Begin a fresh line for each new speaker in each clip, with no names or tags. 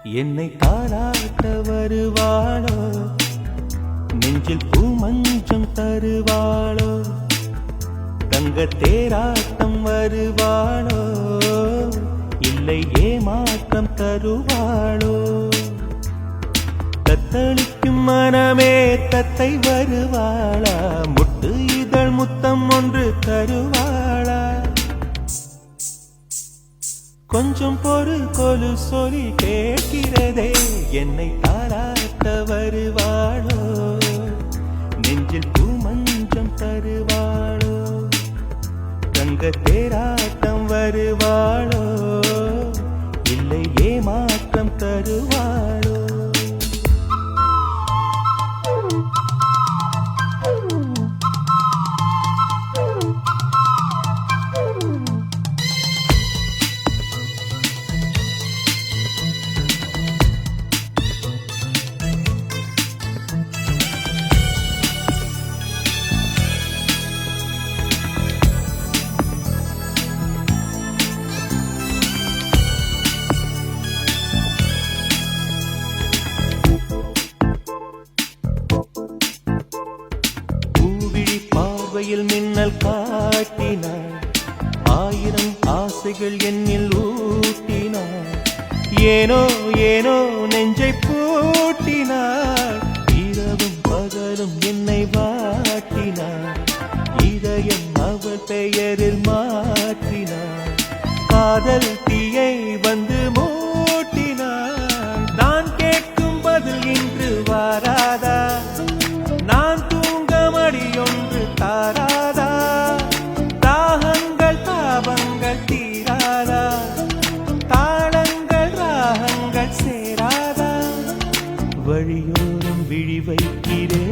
என்னை தாளாட்ட வருவாளோ, நெஞ்சில் பூமஞ்சம் தருவாளோ, தங்க தேராட்டம் வருவாளோ, இல்லை ஏமாற்றம் தருவாளோ, தத்தளிக்கும் மனமே தத்தை வருவாளா, முட்டு இதழ் முத்தம் ஒன்று தருவாளா, கொஞ்சம் பொறு கொலு சொல்லி கேட்கிறதே, என்னை தாளாட்ட வருவாளோ, நெஞ்சில் பூமஞ்சம் தருவாளோ, தங்க தேராட்டம் வருவாளோ, இல்லை ஏமாற்றம் தருவாளோ. பார்வையில் மின்னல் காட்டினாள், ஆயிரம் ஆசைகள் என்னில் ஊட்டினாள், ஏனோ ஏனோ நெஞ்சை பூட்டினாள், இரவும் பகலும் என்னை வாட்டினாள், இதயம் அவள் பெயரில் மாற்றினாள், காதல் தீயை வந்து மூட்டினாள், நான் கேட்கும் பதில் இன்று வாராதா, நான் தூங்க மடியொன்று தாராதா, தாகங்கள் தாபங்கள் தீராதா, தாளங்கள் ராகங்கள் சேராதா, வழியோரம் விழி வைக்கிறேன்,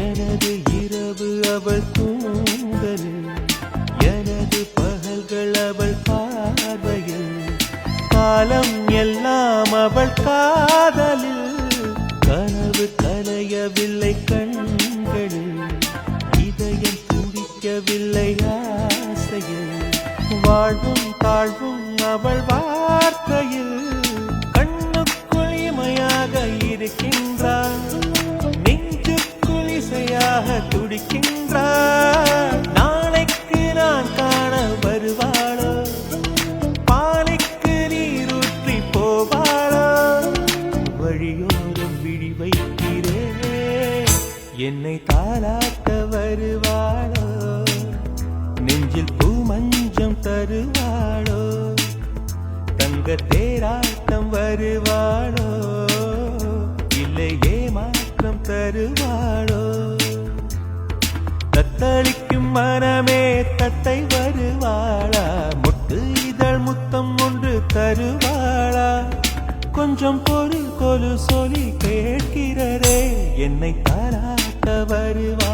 எனது இரவு அவள் தூங்கலில், எனது பகல்கள் அவள் பார்வையில், காலம் எல்லாம் அவள் காதலில், கனவு கலையவில்லை கண்களில், இதயம் துடிக்கவில்லை ஆசையில், வாழ்வும் தாழ்வும் அவள் வார்த்தையில், கண்ணுக்குள் இமையாக இருக்கின்றாள், துடிக்கின்றார், நாளைக்கு நான் காண வருவாளோ, பாலைக்கு நீரூற்றி போவாளோ, வழியோரம் விழி வைக்கிறேன், என்னை தாளாட்ட வருவாளோ, நெஞ்சில் பூமஞ்சம் தருவாளோ, தங்க தேராட்டம் வருவாளோ, இல்லை ஏமாற்றம் தருவாளோ, தத்தளிக்கும் மனமே தத்தை வருவாளா, முட்டு இதழ் முத்தம் ஒன்று தருவாளா, கொஞ்சம் பொறு கொலு சொல்லி கேட்கிறதே, என்னை தாளாட்ட வருவாளா.